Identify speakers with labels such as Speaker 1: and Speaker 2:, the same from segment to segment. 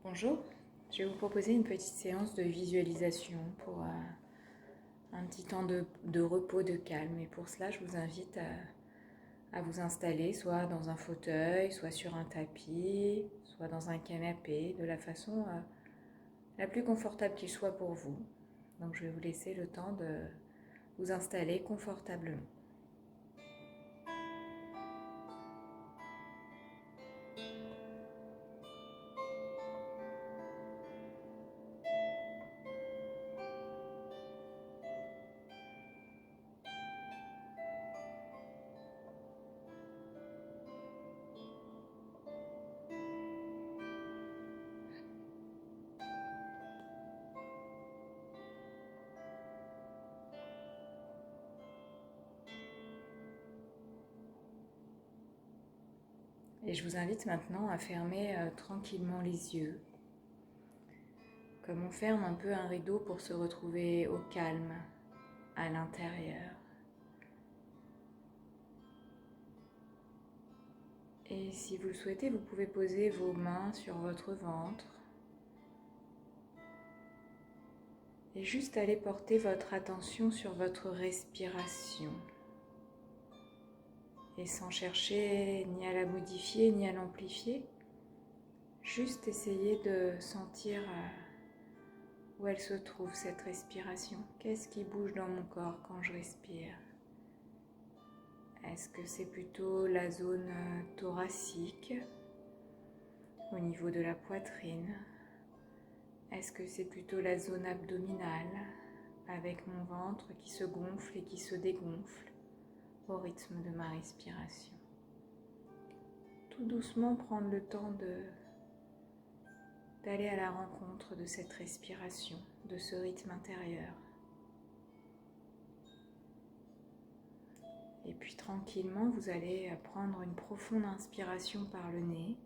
Speaker 1: Bonjour, je vais vous proposer une petite séance de visualisation pour un petit temps de repos, de calme. Et pour cela, je vous invite à vous installer soit dans un fauteuil, soit sur un tapis, soit dans un canapé, de la façon la plus confortable qu'il soit pour vous. Donc je vais vous laisser le temps de vous installer confortablement. Et je vous invite maintenant à fermer tranquillement les yeux, comme on ferme un peu un rideau pour se retrouver au calme à l'intérieur. Et si vous le souhaitez, vous pouvez poser vos mains sur votre ventre et juste aller porter votre attention sur votre respiration. Et sans chercher ni à la modifier ni à l'amplifier, juste essayer de sentir où elle se trouve cette respiration. Qu'est-ce qui bouge dans mon corps quand je respire? Est-ce que c'est plutôt la zone thoracique, au niveau de la poitrine? Est-ce que c'est plutôt la zone abdominale, avec mon ventre qui se gonfle et qui se dégonfle au rythme de ma respiration? Tout doucement prendre le temps d'aller à la rencontre de cette respiration, de ce rythme intérieur. Et puis tranquillement, vous allez prendre une profonde inspiration par le nez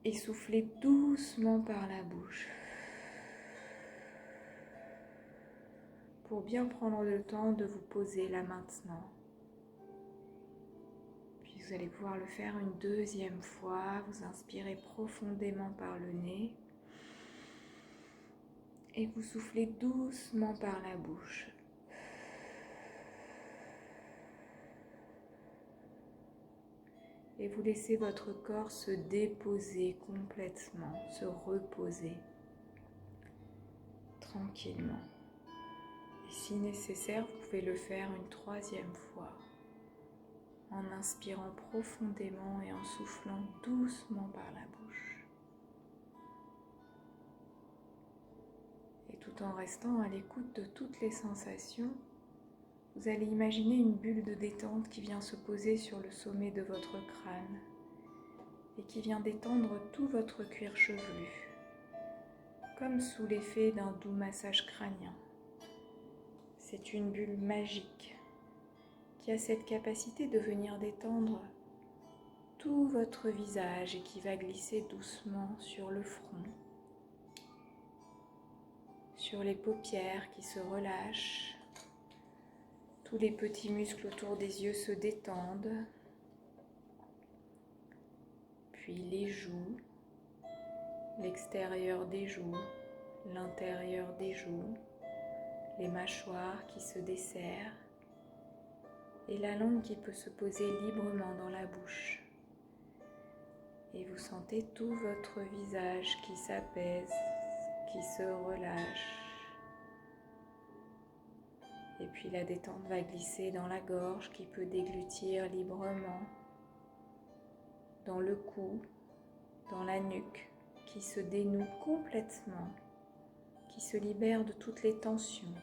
Speaker 1: et souffler doucement par la bouche. Pour bien prendre le temps de vous poser là maintenant. Puis vous allez pouvoir le faire une deuxième fois. Vous inspirez profondément par le nez et vous soufflez doucement par la bouche. Et vous laissez votre corps se déposer complètement, se reposer tranquillement. Et si nécessaire, vous pouvez le faire une troisième fois en inspirant profondément et en soufflant doucement par la bouche. Et tout en restant à l'écoute de toutes les sensations, vous allez imaginer une bulle de détente qui vient se poser sur le sommet de votre crâne et qui vient détendre tout votre cuir chevelu, comme sous l'effet d'un doux massage crânien. C'est une bulle magique qui a cette capacité de venir détendre tout votre visage et qui va glisser doucement sur le front, sur les paupières qui se relâchent. Tous les petits muscles autour des yeux se détendent, puis les joues, l'extérieur des joues, l'intérieur des joues, les mâchoires qui se desserrent et la langue qui peut se poser librement dans la bouche. Et vous sentez tout votre visage qui s'apaise, qui se relâche. Et puis la détente va glisser dans la gorge qui peut déglutir librement, dans le cou, dans la nuque qui se dénoue complètement, qui se libère de toutes les tensions.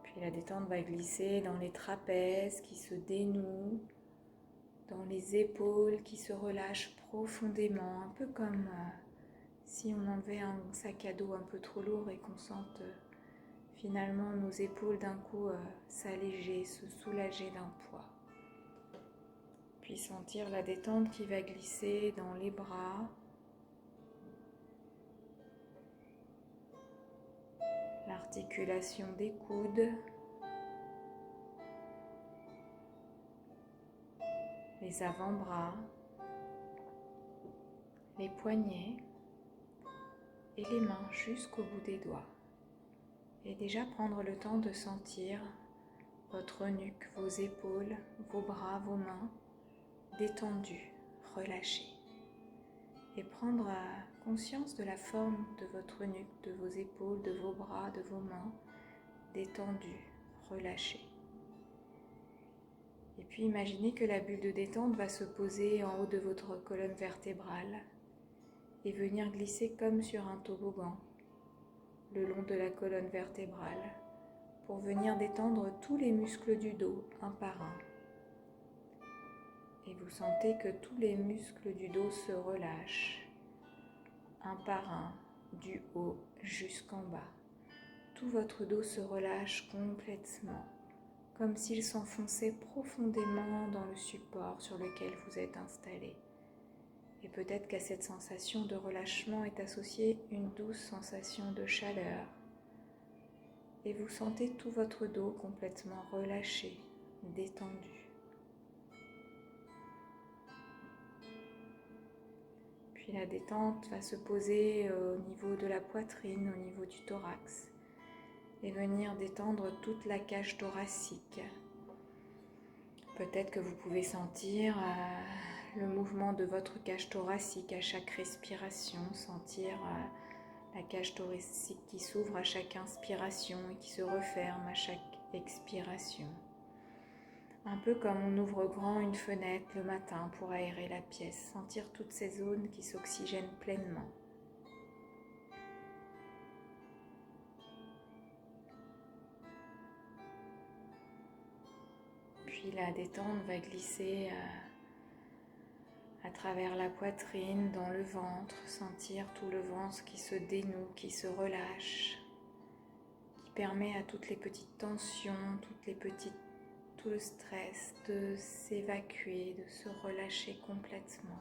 Speaker 1: Puis la détente va glisser dans les trapèzes qui se dénouent, dans les épaules qui se relâchent profondément, un peu comme si on enlevait un sac à dos un peu trop lourd et qu'on sente finalement nos épaules d'un coup s'alléger, se soulager d'un poids. Puis sentir la détente qui va glisser dans les bras, l'articulation des coudes, les avant-bras, les poignets et les mains jusqu'au bout des doigts. Et déjà prendre le temps de sentir votre nuque, vos épaules, vos bras, vos mains détendus, relâchés. Et prendre conscience de la forme de votre nuque, de vos épaules, de vos bras, de vos mains détendus, relâchés. Et puis imaginez que la bulle de détente va se poser en haut de votre colonne vertébrale et venir glisser comme sur un toboggan le long de la colonne vertébrale pour venir détendre tous les muscles du dos un par un. Et vous sentez que tous les muscles du dos se relâchent un par un du haut jusqu'en bas. Tout votre dos se relâche complètement, comme s'il s'enfonçait profondément dans le support sur lequel vous êtes installé. Et peut-être qu'à cette sensation de relâchement est associée une douce sensation de chaleur. Et vous sentez tout votre dos complètement relâché, détendu. Puis la détente va se poser au niveau de la poitrine, au niveau du thorax, et venir détendre toute la cage thoracique. Peut-être que vous pouvez sentir le mouvement de votre cage thoracique à chaque respiration, sentir la cage thoracique qui s'ouvre à chaque inspiration et qui se referme à chaque expiration. Un peu comme on ouvre grand une fenêtre le matin pour aérer la pièce, sentir toutes ces zones qui s'oxygènent pleinement. Puis la détente va glisser à travers la poitrine, dans le ventre, sentir tout le ventre qui se dénoue, qui se relâche, qui permet à toutes les petites tensions, tout le stress de s'évacuer, de se relâcher complètement.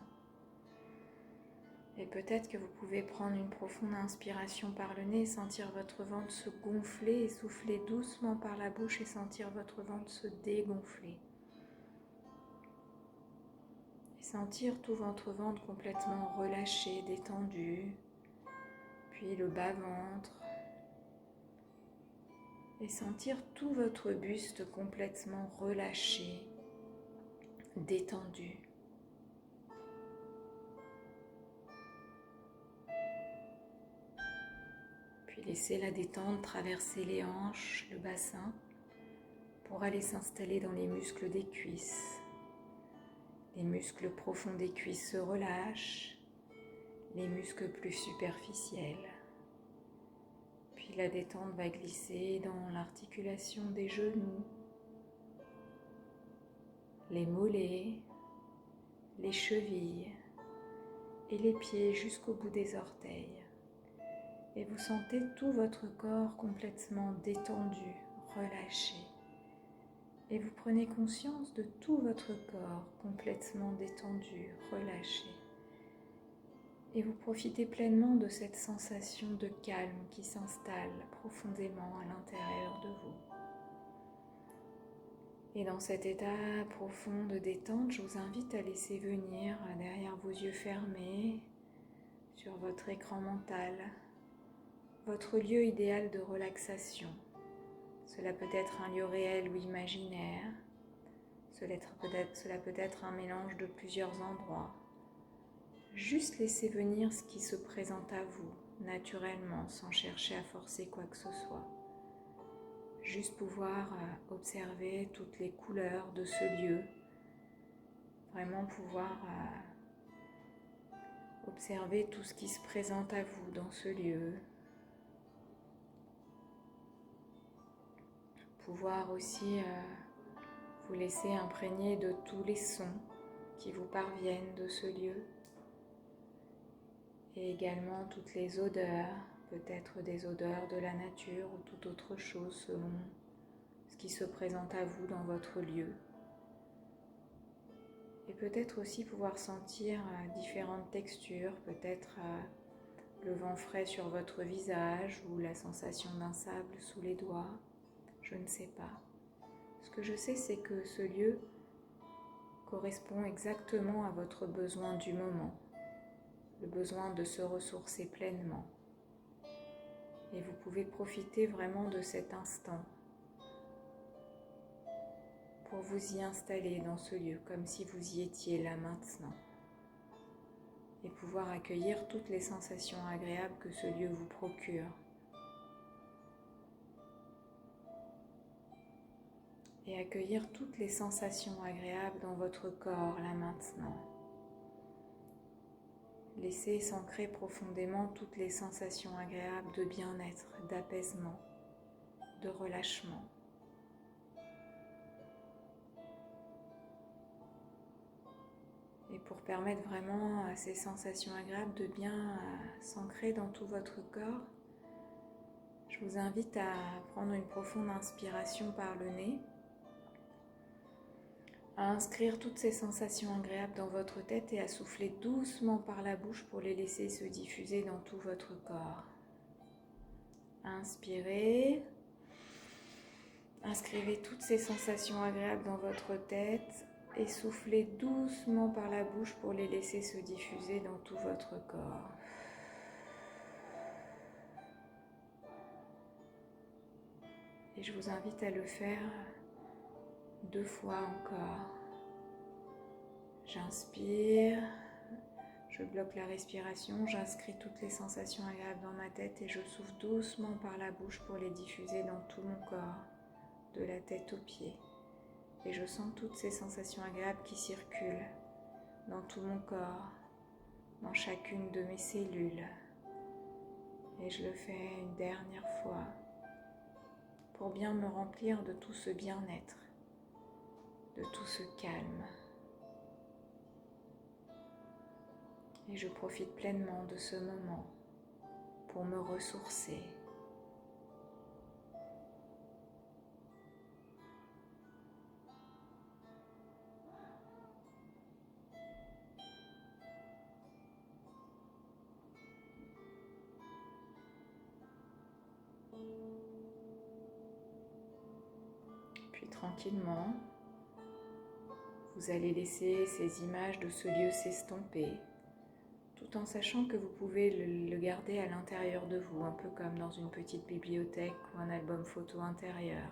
Speaker 1: Et peut-être que vous pouvez prendre une profonde inspiration par le nez, sentir votre ventre se gonfler et souffler doucement par la bouche et sentir votre ventre se dégonfler. Et sentir tout votre ventre complètement relâché, détendu, puis le bas-ventre. Et sentir tout votre buste complètement relâché, détendu. Puis laissez la détente traverser les hanches, le bassin, pour aller s'installer dans les muscles des cuisses. Les muscles profonds des cuisses se relâchent, les muscles plus superficiels. Puis la détente va glisser dans l'articulation des genoux, les mollets, les chevilles et les pieds jusqu'au bout des orteils. Et vous sentez tout votre corps complètement détendu, relâché. Et vous prenez conscience de tout votre corps complètement détendu, relâché. Et vous profitez pleinement de cette sensation de calme qui s'installe profondément à l'intérieur de vous. Et dans cet état profond de détente, je vous invite à laisser venir derrière vos yeux fermés, sur votre écran mental, votre lieu idéal de relaxation. Cela peut être un lieu réel ou imaginaire, cela peut être un mélange de plusieurs endroits. Juste laissez venir ce qui se présente à vous, naturellement, sans chercher à forcer quoi que ce soit. Juste pouvoir observer toutes les couleurs de ce lieu, vraiment pouvoir observer tout ce qui se présente à vous dans ce lieu. Pouvoir aussi vous laisser imprégner de tous les sons qui vous parviennent de ce lieu et également toutes les odeurs, peut-être des odeurs de la nature ou toute autre chose selon ce qui se présente à vous dans votre lieu. Et peut-être aussi pouvoir sentir différentes textures, peut-être le vent frais sur votre visage ou la sensation d'un sable sous les doigts. Je ne sais pas. Ce que je sais, c'est que ce lieu correspond exactement à votre besoin du moment, le besoin de se ressourcer pleinement. Et vous pouvez profiter vraiment de cet instant pour vous y installer dans ce lieu, comme si vous y étiez là maintenant. Et pouvoir accueillir toutes les sensations agréables que ce lieu vous procure. Et accueillir toutes les sensations agréables dans votre corps là maintenant. Laissez s'ancrer profondément toutes les sensations agréables de bien-être, d'apaisement, de relâchement. Et pour permettre vraiment à ces sensations agréables de bien s'ancrer dans tout votre corps, je vous invite à prendre une profonde inspiration par le nez, à inscrire toutes ces sensations agréables dans votre tête et à souffler doucement par la bouche pour les laisser se diffuser dans tout votre corps. Inspirez, inscrivez toutes ces sensations agréables dans votre tête et soufflez doucement par la bouche pour les laisser se diffuser dans tout votre corps. Et je vous invite à le faire 2 fois encore. J'inspire, je bloque la respiration, j'inscris toutes les sensations agréables dans ma tête et je souffle doucement par la bouche pour les diffuser dans tout mon corps, de la tête aux pieds. Et je sens toutes ces sensations agréables qui circulent dans tout mon corps, dans chacune de mes cellules. Et je le fais une dernière fois pour bien me remplir de tout ce bien-être, de tout ce calme. Et je profite pleinement de ce moment pour me ressourcer. Puis tranquillement, vous allez laisser ces images de ce lieu s'estomper, tout en sachant que vous pouvez le garder à l'intérieur de vous, un peu comme dans une petite bibliothèque ou un album photo intérieur,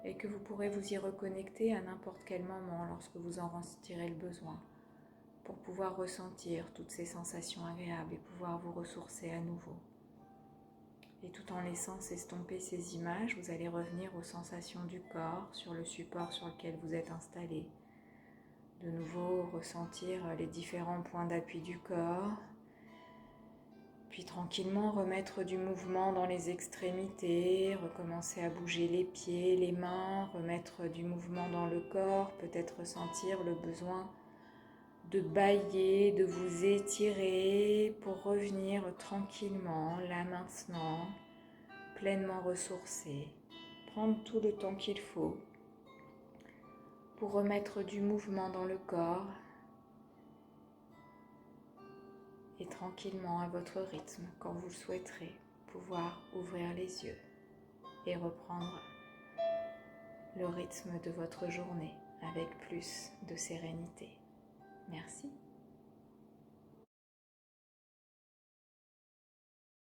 Speaker 1: et que vous pourrez vous y reconnecter à n'importe quel moment lorsque vous en ressentirez le besoin, pour pouvoir ressentir toutes ces sensations agréables et pouvoir vous ressourcer à nouveau. Et tout en laissant s'estomper ces images, vous allez revenir aux sensations du corps sur le support sur lequel vous êtes installé. De nouveau, ressentir les différents points d'appui du corps. Puis tranquillement remettre du mouvement dans les extrémités, recommencer à bouger les pieds, les mains, remettre du mouvement dans le corps, peut-être ressentir le besoin de bâiller, de vous étirer pour revenir tranquillement, là maintenant, pleinement ressourcé. Prendre tout le temps qu'il faut pour remettre du mouvement dans le corps et tranquillement à votre rythme, quand vous le souhaiterez, pouvoir ouvrir les yeux et reprendre le rythme de votre journée avec plus de sérénité. Merci.